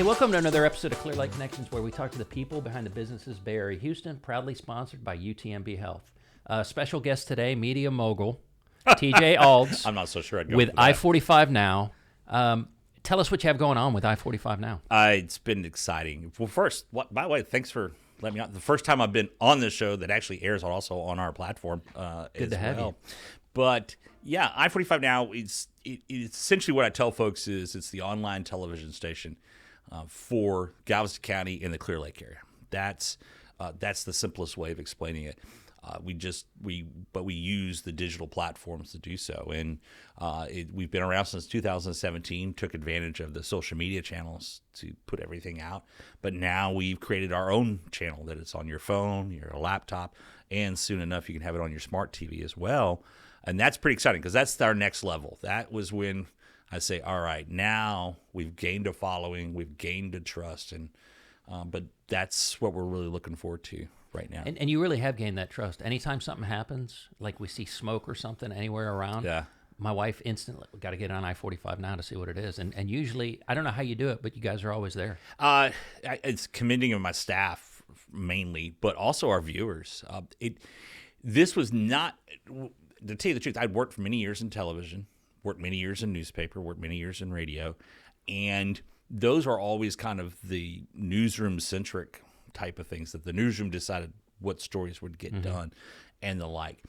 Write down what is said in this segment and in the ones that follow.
Hey, welcome to another episode of Clear Lake Connections, where we talk to the people behind the businesses Bay Area Houston, proudly sponsored by UTMB Health. Special guest today, media mogul, TJ Aulds. I'm not so sure I'd go with for that. I-45 Now. Tell us what you have going on with I-45 Now. It's been exciting. Well, first, by the way, thanks for letting me on. The first time I've been on this show that actually airs also on our platform. Good to have you. But yeah, I-45 Now, it's essentially what I tell folks is it's the online television station for Galveston County and the Clear Lake area. That's the simplest way of explaining it. We use the digital platforms to do so, and we've been around since 2017. Took advantage of the social media channels to put everything out, but now we've created our own channel that it's on your phone, your laptop, and soon enough you can have it on your smart TV as well. And that's pretty exciting because that's our next level. That was when I say, all right, now we've gained a following, we've gained a trust, and but that's what we're really looking forward to right now. And you really have gained that trust. Anytime something happens, like we see smoke or something anywhere around, my wife instantly, we got to get on I-45 Now to see what it is. And usually, I don't know how you do it, but you guys are always there. It's commending of my staff mainly, but also our viewers. This was not, to tell you the truth, I'd worked for many years in television, worked many years in newspaper, worked many years in radio, and those are always kind of the newsroom-centric type of things that the newsroom decided what stories would get done and the like.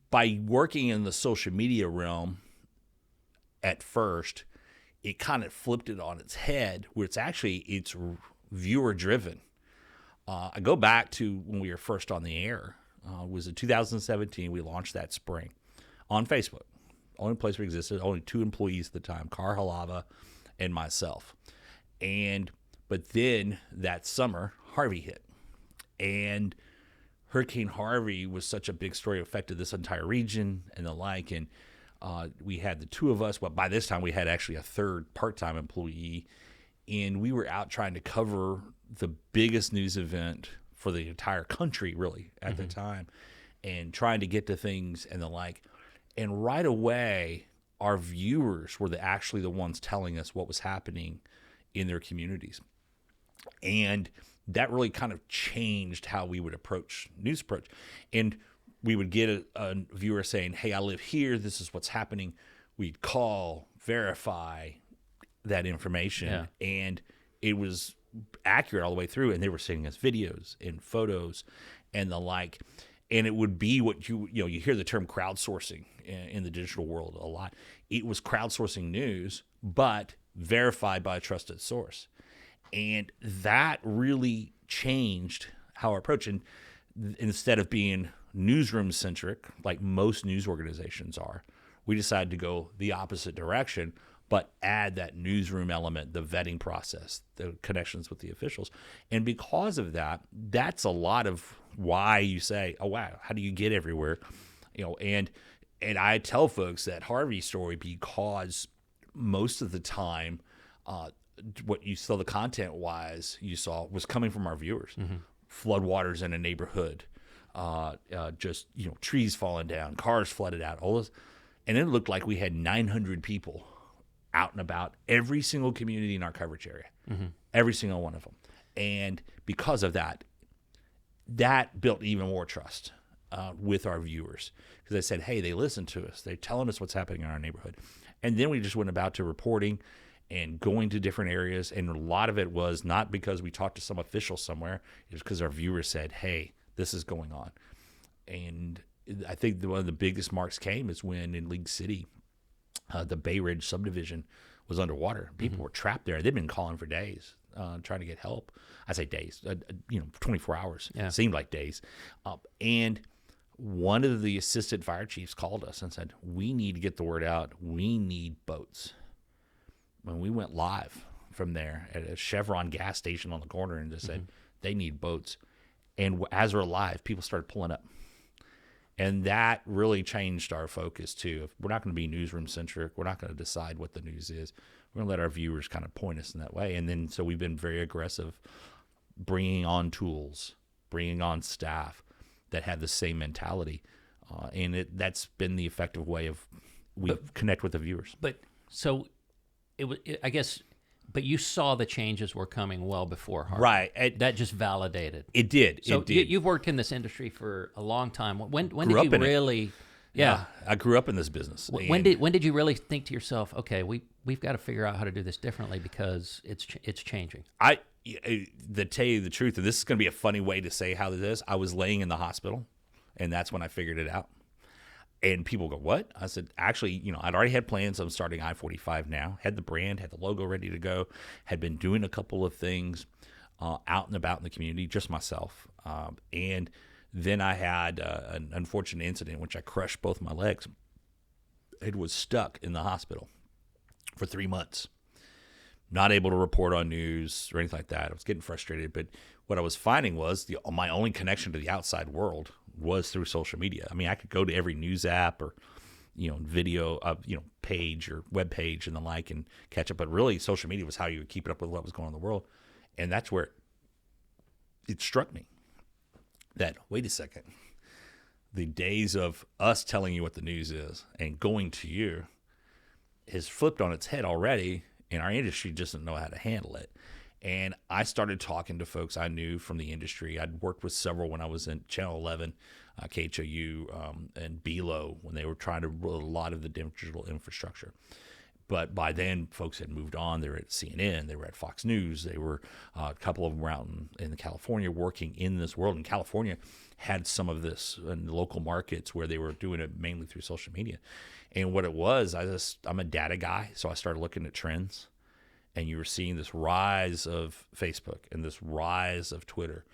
By working in the social media realm at first, it kind of flipped it on its head where it's viewer-driven. I go back to when we were first on the air. It was in 2017. We launched that spring on Facebook. Only place we existed, only 2 employees at the time, Car Halava and myself. But then that summer, Harvey hit. And Hurricane Harvey was such a big story, affected this entire region and the like. And we had the 2 of us. Well, by this time, we had actually a 3rd part-time employee. And we were out trying to cover the biggest news event for the entire country, really, at the time, and trying to get to things and the like. And right away, our viewers were actually the ones telling us what was happening in their communities. And that really kind of changed how we would approach news approach. And we would get a viewer saying, hey, I live here. This is what's happening. We'd call, verify that information. Yeah. And it was accurate all the way through. And they were sending us videos and photos and the like. And it would be what you hear the term crowdsourcing in the digital world a lot. It was crowdsourcing news, but verified by a trusted source. And that really changed how our approach. And instead of being newsroom centric, like most news organizations are, we decided to go the opposite direction, but add that newsroom element, the vetting process, the connections with the officials. And because of that, that's a lot of why you say, oh, wow, how do you get everywhere? And I tell folks that Harvey story because most of the time, what you saw the content-wise you saw was coming from our viewers. Floodwaters in a neighborhood, trees falling down, cars flooded out, all this. And it looked like we had 900 people out and about every single community in our coverage area, every single one of them. And because of that, that built even more trust with our viewers, because they said, hey, they listen to us. They're telling us what's happening in our neighborhood. And then we just went about to reporting and going to different areas. And a lot of it was not because we talked to some official somewhere. It was because our viewers said, hey, this is going on. And I think one of the biggest marks came is when in League City, the Bay Ridge subdivision was underwater. People were trapped there. They'd been calling for days, trying to get help. I say days, 24 hours. Yeah. It seemed like days. And one of the assistant fire chiefs called us and said, we need to get the word out. We need boats. When we went live from there at a Chevron gas station on the corner and just said, they need boats. And as we're live, people started pulling up. And that really changed our focus, too. We're not going to be newsroom-centric. We're not going to decide what the news is. We're going to let our viewers kind of point us in that way. And then so we've been very aggressive bringing on tools, bringing on staff that have the same mentality. And that's been the effective way of we connect with the viewers. But so I guess But you saw the changes were coming well before Harvey. Right. That just validated. It did. So it did. you've worked in this industry for a long time. When did you really? Yeah, I grew up in this business. When did you really think to yourself, okay, we've got to figure out how to do this differently because it's changing? To tell you the truth, and this is going to be a funny way to say how this is, I was laying in the hospital, and that's when I figured it out. And people go, what? I said, actually, I'd already had plans. I'm starting I-45 now. Had the brand, had the logo ready to go. Had been doing a couple of things out and about in the community, just myself. And then I had an unfortunate incident in which I crushed both my legs. It was stuck in the hospital for 3 months. Not able to report on news or anything like that. I was getting frustrated. But what I was finding was my only connection to the outside world was through social media. I mean, I could go to every news app or, video, page or web page and the like and catch up. But really, social media was how you would keep up with what was going on in the world. And that's where it struck me that, wait a second, the days of us telling you what the news is and going to you has flipped on its head already, and our industry just doesn't know how to handle it. And I started talking to folks I knew from the industry. I'd worked with several when I was in Channel 11, KHOU, and BELO when they were trying to build a lot of the digital infrastructure. But by then, folks had moved on. They were at CNN. They were at Fox News. They were a couple of them were out in California working in this world. And California had some of this in local markets where they were doing it mainly through social media. And what it was, I'm a data guy, so I started looking at trends. And you were seeing this rise of Facebook and this rise of Twitter.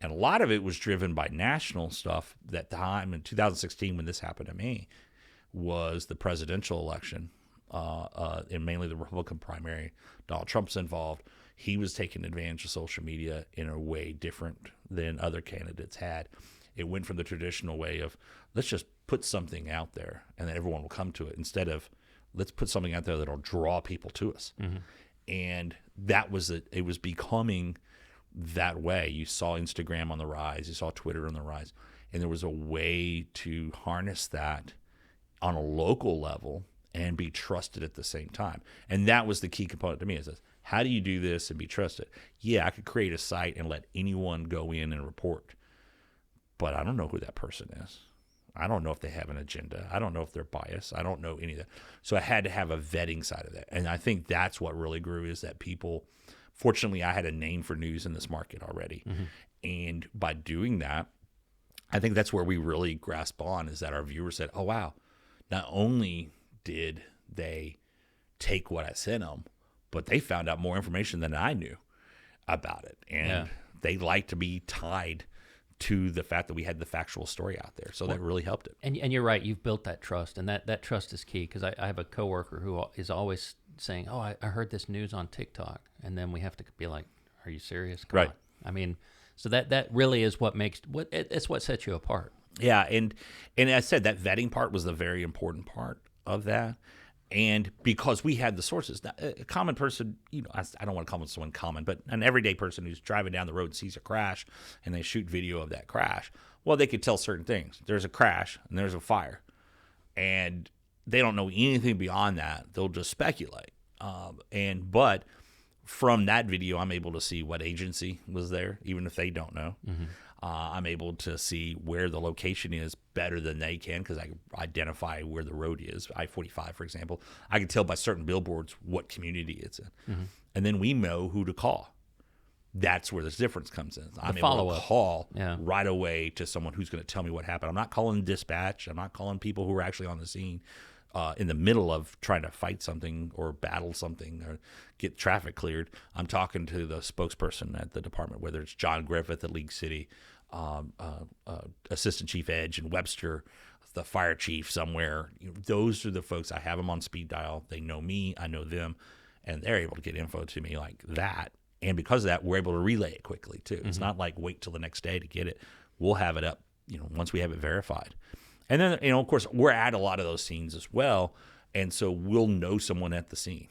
And a lot of it was driven by national stuff. That time in 2016, when this happened to me, was the presidential election, and mainly the Republican primary. Donald Trump's involved. He was taking advantage of social media in a way different than other candidates had. It went from the traditional way of, let's just put something out there and then everyone will come to it, instead of, let's put something out there that'll draw people to us. Mm-hmm. And that was it. It was becoming that way. You saw Instagram on the rise. You saw Twitter on the rise. And there was a way to harness that on a local level and be trusted at the same time. And that was the key component to me, is this, how do you do this and be trusted? Yeah, I could create a site and let anyone go in and report, but I don't know who that person is. I don't know if they have an agenda. I don't know if they're biased. I don't know any of that. So I had to have a vetting side of that. And I think that's what really grew, is that people, fortunately, I had a name for news in this market already. Mm-hmm. And by doing that, I think that's where we really grasp on, is that our viewers said, oh, wow, not only did they take what I sent them, but they found out more information than I knew about it. And they like to be tied to the fact that we had the factual story out there. So that really helped it. And you're right. You've built that trust, and that trust is key, because I have a coworker who is always saying, oh, I heard this news on TikTok. And then we have to be like, are you serious? Come on. I mean, so that really is it's what sets you apart. Yeah. And I said that vetting part was the very important part of that. And because we had the sources, now, a common person, I don't want to call someone common, but an everyday person who's driving down the road and sees a crash and they shoot video of that crash, well, they could tell certain things. There's a crash and there's a fire, and they don't know anything beyond that. They'll just speculate. But from that video, I'm able to see what agency was there, even if they don't know. Mm-hmm. I'm able to see where the location is better than they can, because I identify where the road is. I-45, for example, I can tell by certain billboards what community it's in. Mm-hmm. And then we know who to call. That's where this difference comes in. I'm able to call right away to someone who's going to tell me what happened. I'm not calling dispatch. I'm not calling people who are actually on the scene in the middle of trying to fight something or battle something or get traffic cleared. I'm talking to the spokesperson at the department, whether it's John Griffith at League City, Assistant Chief Edge in Webster, the fire chief somewhere. Those are the folks. I have them on speed dial. They know me. I know them, and they're able to get info to me like that. And because of that, we're able to relay it quickly too. Mm-hmm. It's not like wait till the next day to get it. We'll have it up, once we have it verified. And then, of course, we're at a lot of those scenes as well, and so we'll know someone at the scene.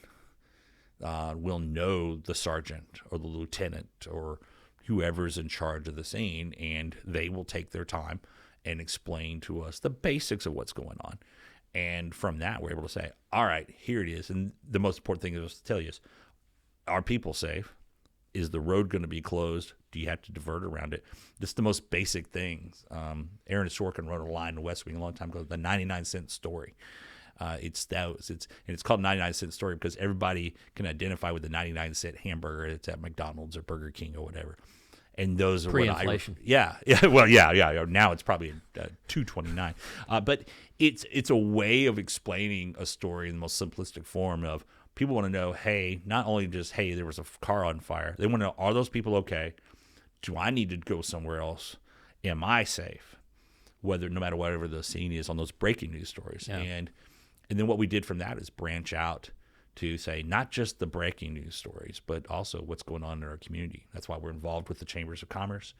We'll know the sergeant or the lieutenant or whoever's in charge of the scene, and they will take their time and explain to us the basics of what's going on. And from that, we're able to say, all right, here it is. And the most important thing is to tell you is, are people safe? Is the road going to be closed? Do you have to divert around it? Just the most basic things. Aaron Sorkin wrote a line in the West Wing a long time ago, the 99-cent story. It's called 99-cent story because everybody can identify with the 99-cent hamburger that's at McDonald's or Burger King or whatever. And those are pre-inflation. Yeah. Now it's probably $2.29. But it's a way of explaining a story in the most simplistic form of people want to know, hey, not only just, hey, there was a car on fire. They want to know, are those people okay? Do I need to go somewhere else? Am I safe? No matter whatever the scene is on those breaking news stories. Yeah. And then what we did from that is branch out to say not just the breaking news stories, but also what's going on in our community. That's why we're involved with the Chambers of Commerce.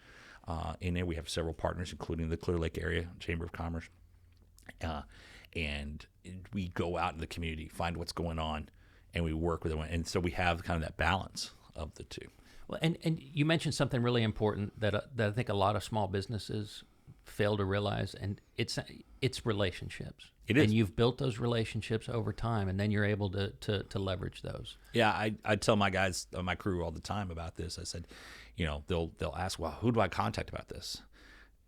In there, we have several partners, including the Clear Lake Area Chamber of Commerce. And we go out in the community, find what's going on, and we work with them. And so we have kind of that balance of the two. Well, and you mentioned something really important that I think a lot of small businesses fail to realize, and it's relationships. It is. And you've built those relationships over time, and then you're able to leverage those. Yeah, I tell my guys, my crew all the time about this. I said, they'll ask, well, who do I contact about this?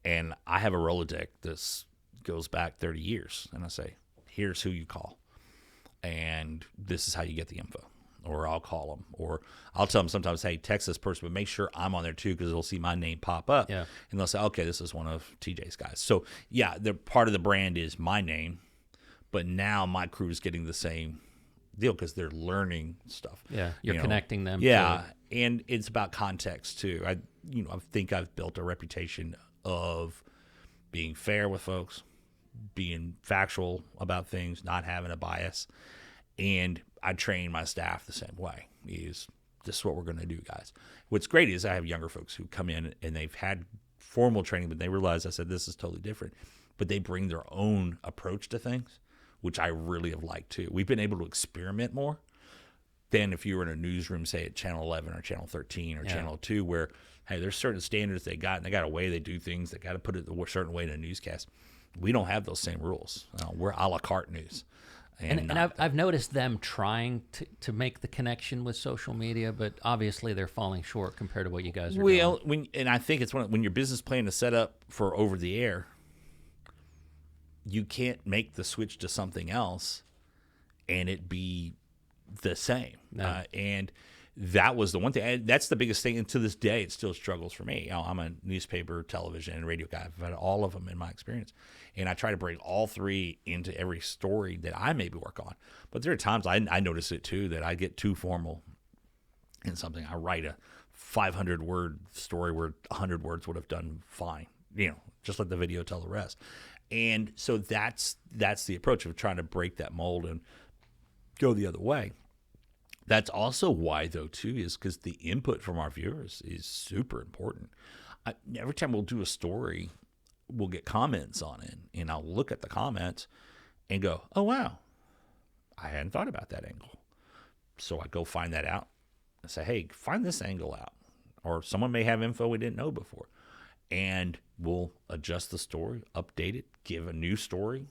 And I have a Rolodex that goes back 30 years. And I say, here's who you call. And this is how you get the info. Or I'll call them. Or I'll tell them sometimes, hey, text this person, but make sure I'm on there too because they'll see my name pop up. Yeah. And they'll say, okay, this is one of TJ's guys. So, yeah, the part of the brand is my name. But now my crew is getting the same deal because they're learning stuff. Yeah, you're connecting them. Yeah, and it's about context too. I think I've built a reputation of being fair with folks, being factual about things, not having a bias, and I train my staff the same way. This is what we're going to do, guys. What's great is I have younger folks who come in and they've had formal training, but they realize I said this is totally different. But they bring their own approach to things, which I really have liked too. We've been able to experiment more than if you were in a newsroom, say at Channel 11 or Channel 13 or Channel 2, where, hey, there's certain standards they got, and they got a way they do things. They got to put it a certain way in a newscast. We don't have those same rules. We're a la carte news. And I've noticed them trying to make the connection with social media, but obviously they're falling short compared to what you guys are doing. And I think it's when your business plan is set up for over the air, you can't make the switch to something else and it be the same. No. And that was the one thing. And that's the biggest thing. And to this day, it still struggles for me. I'm a newspaper, television, and radio guy. I've had all of them in my experience. And I try to bring all three into every story that I maybe work on. But there are times I notice it too, that I get too formal in something. I write a 500-word story where 100 words would have done fine. Just let the video tell the rest. And so that's the approach of trying to break that mold and go the other way. That's also why, though, too, is because the input from our viewers is super important. Every time we'll do a story, we'll get comments on it, and I'll look at the comments and go, oh, wow, I hadn't thought about that angle. So I go find that out and say, hey, find this angle out. Or someone may have info we didn't know before. And we'll adjust the story, update it, give a new story.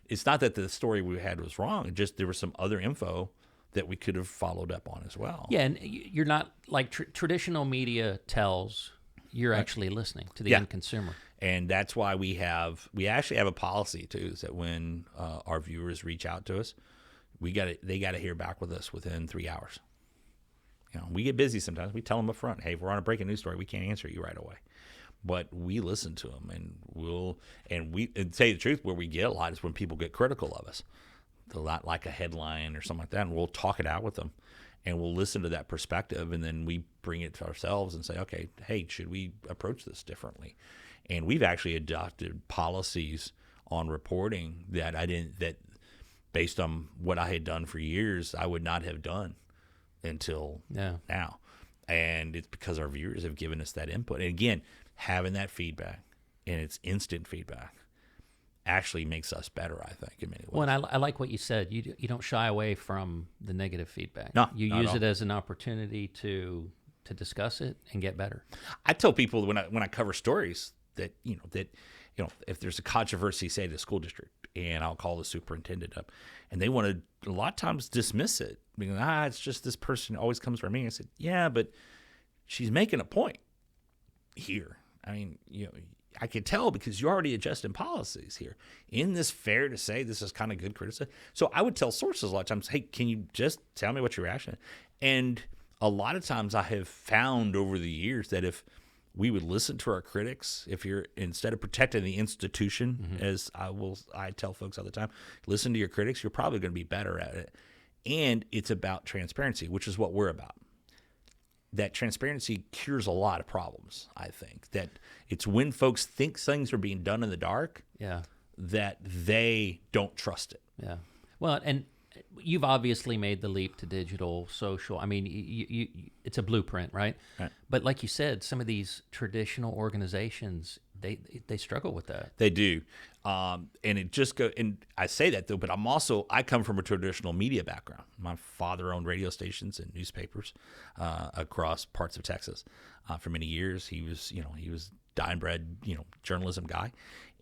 It's not that the story we had was wrong. It just there was some other info that we could have followed up on as well. Yeah, and you're not like traditional media tells. You're actually listening to the end consumer. And that's why we actually have a policy too, is that when our viewers reach out to us, they got to hear back with us within 3 hours. We get busy sometimes. We tell them up front, hey, if we're on a breaking news story, we can't answer you right away. But we listen to them, and say the truth, where we get a lot is when people get critical of us. They'll not like a headline or something like that, and we'll talk it out with them, and we'll listen to that perspective, and then we bring it to ourselves and say, okay, hey, should we approach this differently? And we've actually adopted policies on reporting that based on what I had done for years, I would not have done until now. And it's because our viewers have given us that input. And again, having that feedback, and it's instant feedback, actually makes us better, I think, in many ways. Well, and I like what you said. You don't shy away from the negative feedback. No, you use it as an opportunity to discuss it and get better. I tell people when I cover stories that if there's a controversy, say, at a school district, and I'll call the superintendent up, and they want to a lot of times dismiss it, because it's just this person always comes for me. I said, yeah, but she's making a point here. I mean, I can tell because you're already adjusting policies here. Isn't this fair to say this is kind of good criticism? So I would tell sources a lot of times, hey, can you just tell me what your reaction is? And a lot of times I have found over the years that if we would listen to our critics, if you're, instead of protecting the institution, as I tell folks all the time, listen to your critics, you're probably going to be better at it. And it's about transparency, which is what we're about. That transparency cures a lot of problems, I think. That it's when folks think things are being done in the dark, that they don't trust it. Yeah. Well, and you've obviously made the leap to digital, social. I mean, you it's a blueprint, right? But like you said, some of these traditional organizations, they struggle with that. They do. And it just and I say that though, but I come from a traditional media background. My father owned radio stations and newspapers across parts of Texas for many years. He was dying bred, journalism guy,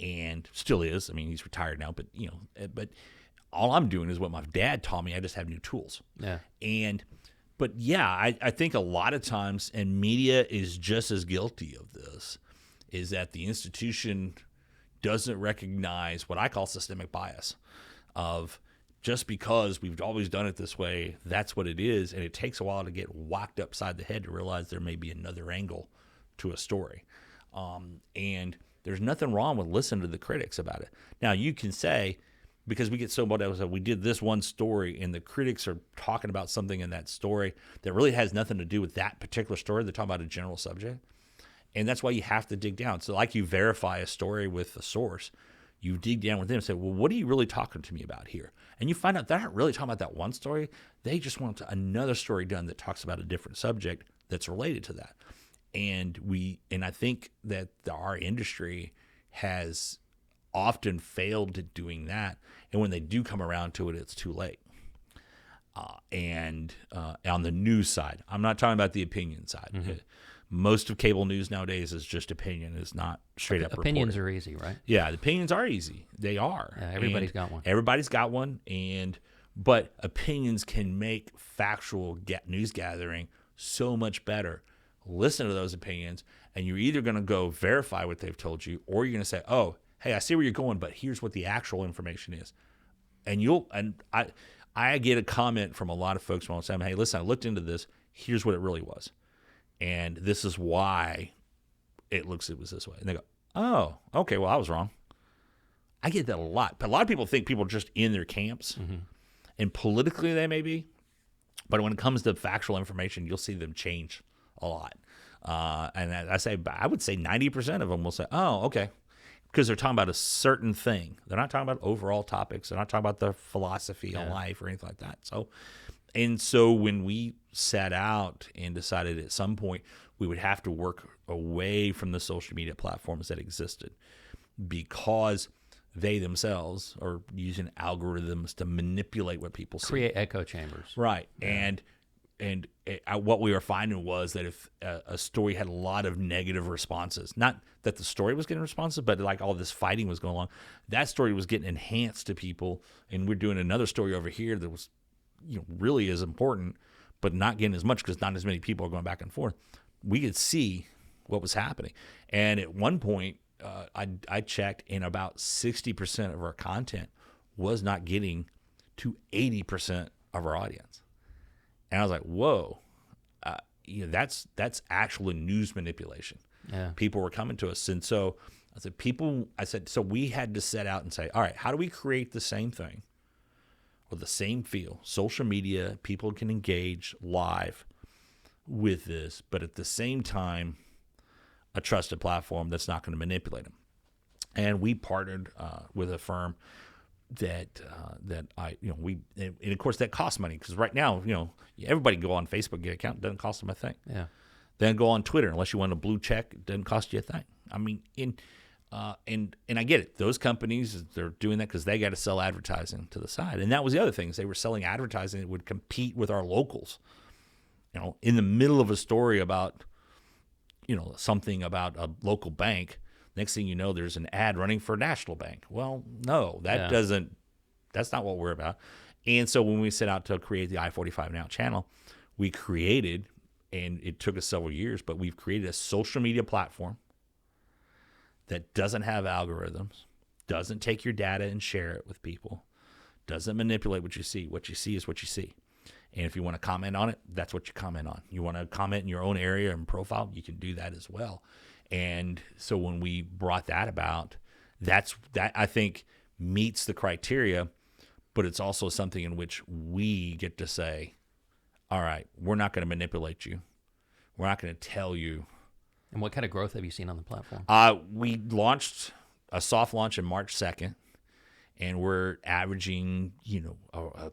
and still is. I mean, he's retired now, but all I'm doing is what my dad taught me. I just have new tools. Yeah. But I think a lot of times, and media is just as guilty of this, is that the institution doesn't recognize what I call systemic bias of just because we've always done it this way, that's what it is. And it takes a while to get whacked upside the head to realize there may be another angle to a story. And there's nothing wrong with listening to the critics about it. Now, you can say, because we get so much, we did this one story and the critics are talking about something in that story that really has nothing to do with that particular story. They're talking about a general subject. And that's why you have to dig down. So like you verify a story with a source, you dig down with them and say, well, what are you really talking to me about here? And you find out they're not really talking about that one story. They just want another story done that talks about a different subject that's related to that. And I think that our industry has often failed at doing that. And when they do come around to it, it's too late. And on the news side, I'm not talking about the opinion side. Most of cable news nowadays is just opinion. It's not straight up opinions reporting. Are easy, right? Yeah, the opinions are easy. They are. Yeah, everybody's got one. Everybody's got one. But opinions can make factual news gathering so much better. Listen to those opinions, and you're either going to go verify what they've told you, or you're going to say, oh, hey, I see where you're going, but here's what the actual information is. And I get a comment from a lot of folks when I'm saying, hey, listen, I looked into this. Here's what it really was. And this is why it was this way. And they go, oh, okay, well, I was wrong. I get that a lot. But a lot of people think people are just in their camps. And politically they may be. But when it comes to factual information, you'll see them change a lot. And I would say 90% of them will say, oh, okay. Because they're talking about a certain thing. They're not talking about overall topics. They're not talking about the philosophy on life or anything like that. So when we set out and decided at some point we would have to work away from the social media platforms that existed because they themselves are using algorithms to manipulate what people see. Create echo chambers. Right. Yeah. And what we were finding was that if a story had a lot of negative responses, not that the story was getting responses, but like all this fighting was going on, that story was getting enhanced to people. And we're doing another story over here that was really is important, but not getting as much because not as many people are going back and forth. We could see what was happening. And at one point, I checked, and about 60% of our content was not getting to 80% of our audience. And I was like, whoa, that's actually news manipulation. Yeah. People were coming to us. And so I said, so we had to set out and say, all right, how do we create the same thing or the same feel? Social media, people can engage live with this, but at the same time, a trusted platform that's not going to manipulate them. And we partnered with a firm that and of course that costs money because right now, everybody can go on Facebook, get an account, it doesn't cost them a thing. Yeah. Then go on Twitter, unless you want a blue check, it doesn't cost you a thing. I mean, and I get it. Those companies, they're doing that because they got to sell advertising to the side. And that was the other thing, is they were selling advertising that would compete with our locals. In the middle of a story about, something about a local bank, Next thing you know, there's an ad running for National Bank. Well, no, that's not what we're about. And so when we set out to create the I-45 Now channel, we created, and it took us several years, but we've created a social media platform that doesn't have algorithms, doesn't take your data and share it with people, doesn't manipulate what you see. What you see is what you see. And if you want to comment on it, that's what you comment on. You want to comment in your own area and profile, you can do that as well. And so when we brought that about, that I think meets the criteria, but it's also something in which we get to say, all right, we're not going to manipulate you. We're not going to tell you. And what kind of growth have you seen on the platform? We launched a soft launch on March 2nd. And we're averaging,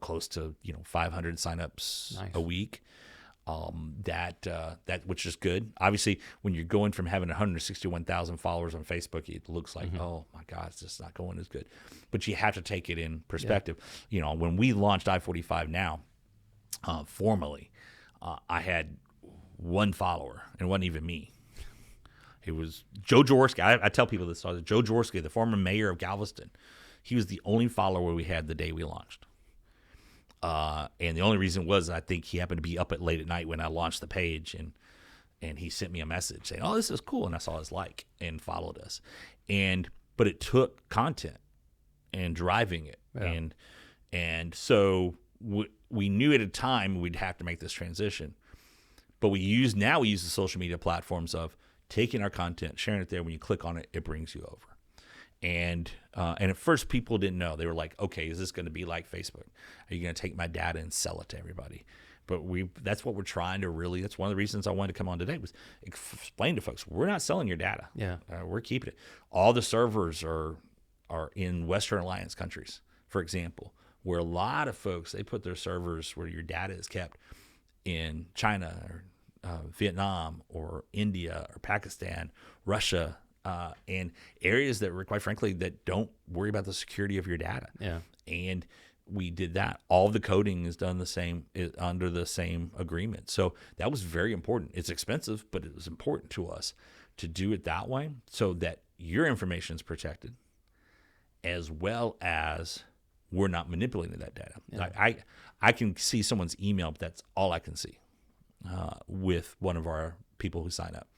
close to 500 signups a week. That which is good. Obviously, when you're going from having 161,000 followers on Facebook, it looks like, oh my God, it's just not going as good. But you have to take it in perspective. Yeah. When we launched I-45 Now, formally, I had one follower, and it wasn't even me. It was Joe Jaworski. I tell people this. Joe Jaworski, the former mayor of Galveston. He was the only follower we had the day we launched. And the only reason was I think he happened to be up at late at night when I launched the page, and he sent me a message saying, oh, this is cool. And I saw his like and followed us. But it took content and driving it. Yeah. And so we knew at a time we'd have to make this transition. But we use the social media platforms of taking our content, sharing it there. When you click on it, it brings you over. And at first people didn't know. They were like, okay, is this going to be like Facebook? Are you going to take my data and sell it to everybody? But that's what we're trying to really, that's one of the reasons I wanted to come on today was explain to folks, we're not selling your data. Yeah. We're keeping it. All the servers are in Western Alliance countries, for example, where a lot of folks, they put their servers where your data is kept in China or Vietnam or India or Pakistan, Russia, and areas that, quite frankly, that don't worry about the security of your data. Yeah. And we did that. All the coding is done under the same agreement. So that was very important. It's expensive, but it was important to us to do it that way so that your information is protected, as well as we're not manipulating that data. Yeah. I can see someone's email, but that's all I can see with one of our people who sign up.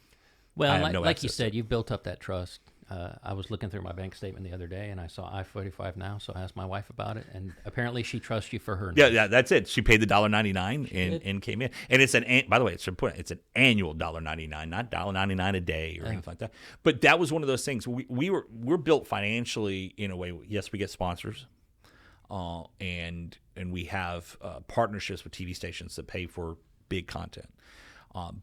Well, like you said, you've built up that trust. I was looking through my bank statement the other day, and I saw I-45 Now, so I asked my wife about it, and apparently she trusts you for her. Yeah, that's it. She paid the $1.99 and came in, and it's by the way, it's important. It's an annual $1.99, not $1.99 a day or anything like that. But that was one of those things. We're built financially in a way. Yes, we get sponsors, and we have partnerships with TV stations that pay for big content,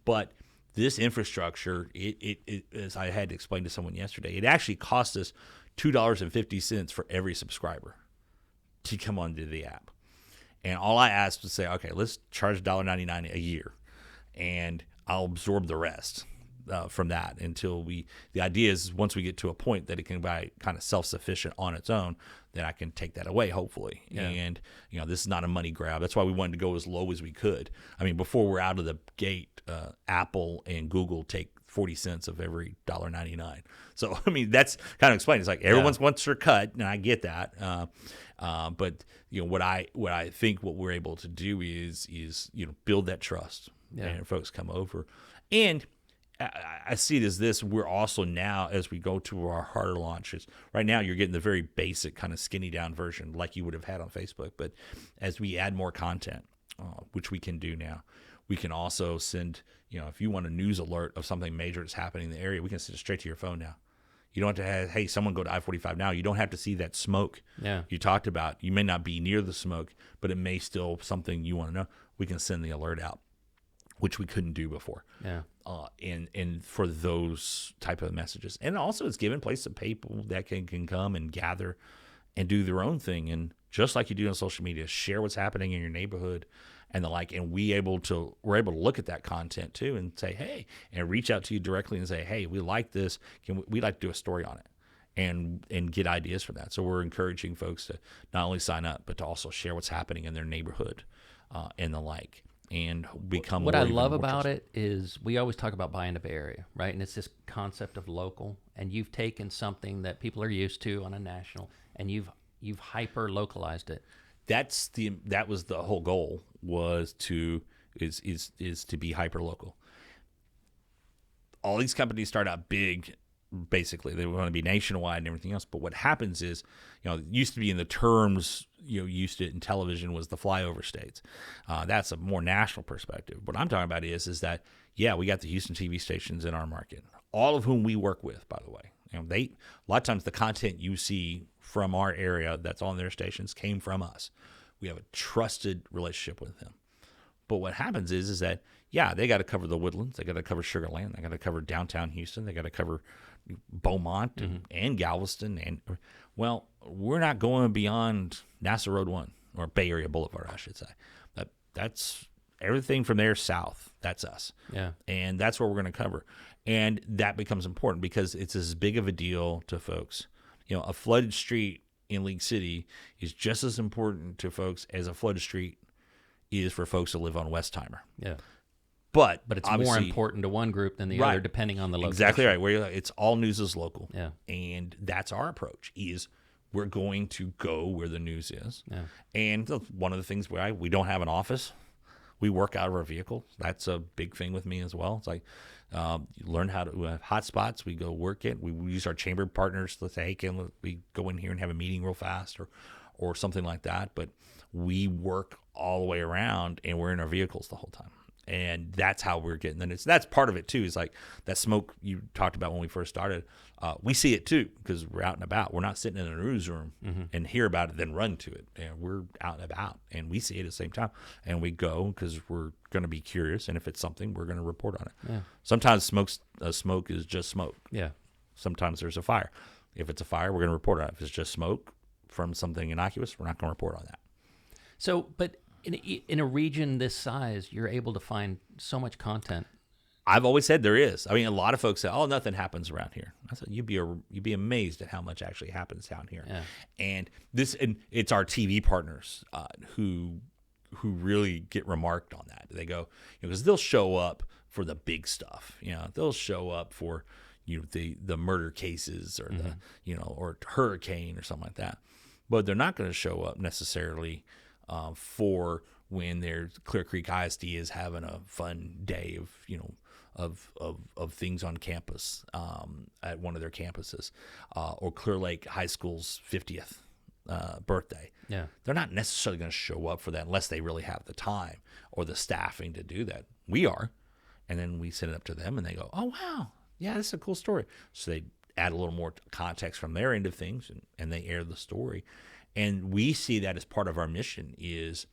but this infrastructure, it as I had to explain to someone yesterday, it actually cost us $2.50 for every subscriber to come onto the app. And all I asked was say, okay, let's charge $1.99 a year, and I'll absorb the rest from that until the idea is once we get to a point that it can be kind of self-sufficient on its own, then I can take that away, hopefully. Yeah. And, this is not a money grab. That's why we wanted to go as low as we could. I mean, before we're out of the gate, Apple and Google take 40 cents of every $1.99. So, I mean, that's kind of explained. It's like everyone wants their cut, and I get that. But, what I think what we're able to do is build that trust, and folks come over. And I see it as this. We're also now, as we go to our harder launches, right now you're getting the very basic kind of skinny down version like you would have had on Facebook. But as we add more content, which we can do now, we can also send, if you want a news alert of something major that's happening in the area, we can send it straight to your phone now. You don't have to have, hey, someone go to I-45 Now. You don't have to see that smoke you talked about. You may not be near the smoke, but it may still something you want to know. We can send the alert out, which we couldn't do before. Yeah. And for those type of messages. And also it's given place to people that can come and gather and do their own thing. And just like you do on social media, share what's happening in your neighborhood and the like. And we're able to look at that content too and say, hey, and reach out to you directly and say, hey, we like this. We'd like to do a story on it and get ideas from that. So we're encouraging folks to not only sign up, but to also share what's happening in their neighborhood and the like. and become What more, I even love more about trusted. it is we always talk about buying the Bay Area, right? And it's this concept of local, and you've taken something that people are used to on a national, and you've hyper localized it. That was the whole goal, was to is to be hyper local. All these companies start out big. Basically, they want to be nationwide and everything else. But what happens is, it used to be in the terms, used to it in television was the flyover states. That's a more national perspective. What I'm talking about is that, yeah, we got the Houston TV stations in our market, all of whom we work with, by the way. A lot of times the content you see from our area that's on their stations came from us. We have a trusted relationship with them. But what happens is that, yeah, they got to cover the Woodlands, they got to cover Sugar Land, they got to cover downtown Houston, they got to cover Beaumont and Galveston, and well, we're not going beyond NASA Road 1 or Bay Area Boulevard, I should say. That's everything from there south. That's us. Yeah. And that's what we're going to cover. And that becomes important because it's as big of a deal to folks. A flooded street in League City is just as important to folks as a flooded street is for folks that live on Westheimer. Yeah. But it's more important to one group than the other, depending on the location. Exactly right. It's all news is local. Yeah. And that's our approach, is we're going to go where the news is. Yeah. And one of the things we don't have an office. We work out of our vehicle. That's a big thing with me as well. It's like you learn how to have hot spots. We go work it. We use our chamber partners to say, hey, can we go in here and have a meeting real fast or something like that. But we work all the way around, and we're in our vehicles the whole time. And that's how we're getting. And that's part of it too. Is like that smoke you talked about when we first started. We see it too because we're out and about. We're not sitting in a newsroom and hear about it then run to it. And we're out and about, and we see it at the same time. And we go because we're going to be curious. And if it's something, we're going to report on it. Yeah. Sometimes smoke is just smoke. Yeah. Sometimes there's a fire. If it's a fire, we're going to report on it. If it's just smoke from something innocuous, we're not going to report on that. So, but in a region this size, you're able to find so much content. I've always said there is. I mean, a lot of folks say, "Oh, nothing happens around here." I said, "You'd be amazed at how much actually happens down here." Yeah. And it's our TV partners who really get remarked on that. They go, because they'll show up for the big stuff. They'll show up for the murder cases or the or hurricane or something like that. But they're not going to show up necessarily for when their Clear Creek ISD is having a fun day of things on campus at one of their campuses, or Clear Lake High School's 50th birthday. Yeah. They're not necessarily going to show up for that unless they really have the time or the staffing to do that. We are. And then we send it up to them and they go, "Oh, wow. Yeah, this is a cool story." So they add a little more context from their end of things and they air the story. And we see that as part of our mission is,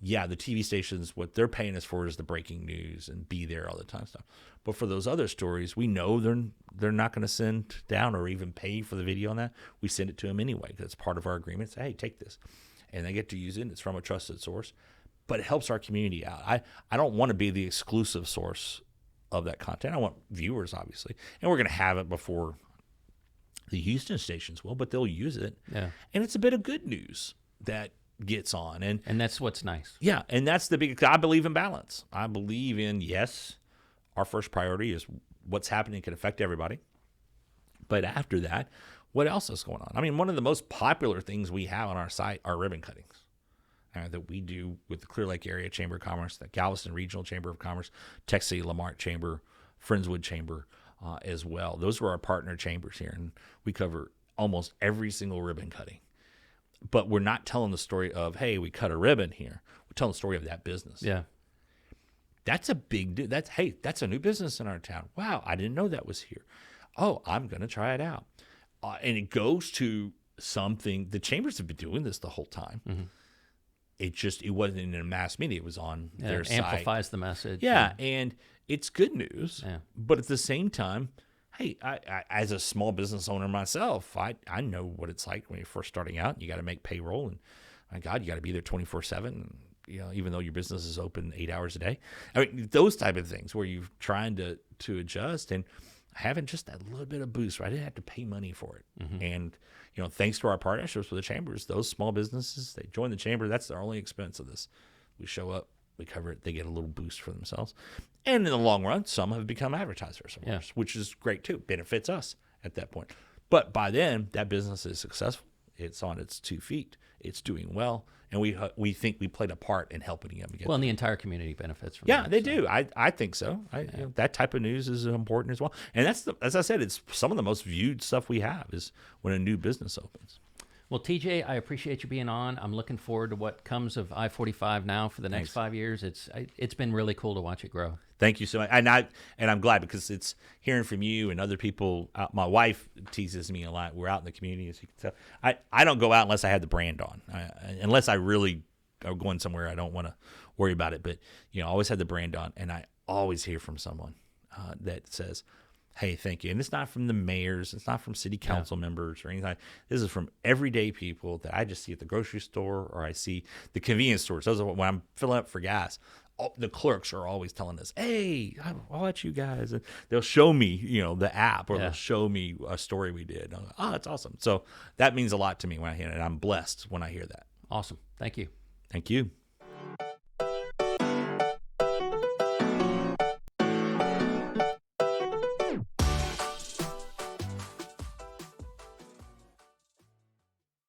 yeah, the TV stations, what they're paying us for is the breaking news and be there all the time stuff. But for those other stories, we know they're not going to send down or even pay for the video on that. We send it to them anyway because it's part of our agreement. Say, hey, take this. And they get to use it. It's from a trusted source. But it helps our community out. I don't want to be the exclusive source of that content. I want viewers, obviously. And we're going to have it before the Houston stations will, but they'll use it. Yeah. And it's a bit of good news that gets on. And that's what's nice. Yeah, and that's the big, I believe in balance. I believe in, yes, our first priority is what's happening can affect everybody. But after that, what else is going on? I mean, one of the most popular things we have on our site are ribbon cuttings that we do with the Clear Lake Area Chamber of Commerce, the Galveston Regional Chamber of Commerce, Texas City Lamar Chamber, Friendswood Chamber as well. Those are our partner chambers here, and we cover almost every single ribbon cutting. But we're not telling the story of, hey, we cut a ribbon here. We're telling the story of that business. Yeah. That's a big deal. That's a new business in our town. Wow, I didn't know that was here. Oh, I'm going to try it out. And it goes to something. The chambers have been doing this the whole time. Mm-hmm. It wasn't in a mass media. It was on their site. Amplifies the message. Yeah, and it's good news. Yeah. But at the same time, hey, I as a small business owner myself, I know what it's like when you're first starting out. You got to make payroll, and my God, you got to be there 24/7. Even though your business is open 8 hours a day. I mean, those type of things where you're trying to adjust and having just that little bit of boost. Right? I didn't have to pay money for it, and thanks to our partnerships with the chambers, those small businesses, they join the chamber. That's their only expense of this. We show up, We cover it. They get a little boost for themselves. And in the long run, some have become advertisers of ours, which is great too. Benefits us at that point. But by then, that business is successful. It's on its 2 feet. It's doing well. And we think we played a part in helping them get well, and the entire community benefits from Yeah, that, they so. do. I think so. You know, that type of news is important as well. And that's as I said, it's some of the most viewed stuff we have is when a new business opens. Well, TJ, I appreciate you being on. I'm looking forward to what comes of I-45 now for the next 5 years. It's been really cool to watch it grow. Thank you so much. And I'm glad because it's hearing from you and other people. My wife teases me a lot. We're out in the community, as you can tell. I don't go out unless I have the brand on, unless I really are going somewhere. I don't want to worry about it. But I always have the brand on, and I always hear from someone that says, "Hey, thank you." And it's not from the mayors. It's not from city council members or anything. This is from everyday people that I just see at the grocery store or I see the convenience stores. Those are when I'm filling up for gas. The clerks are always telling us, "Hey, I'll let you guys." And they'll show me, the app, or they'll show me a story we did. I'm like, "Oh, that's awesome." So that means a lot to me when I hear it. And I'm blessed when I hear that. Awesome. Thank you. Thank you.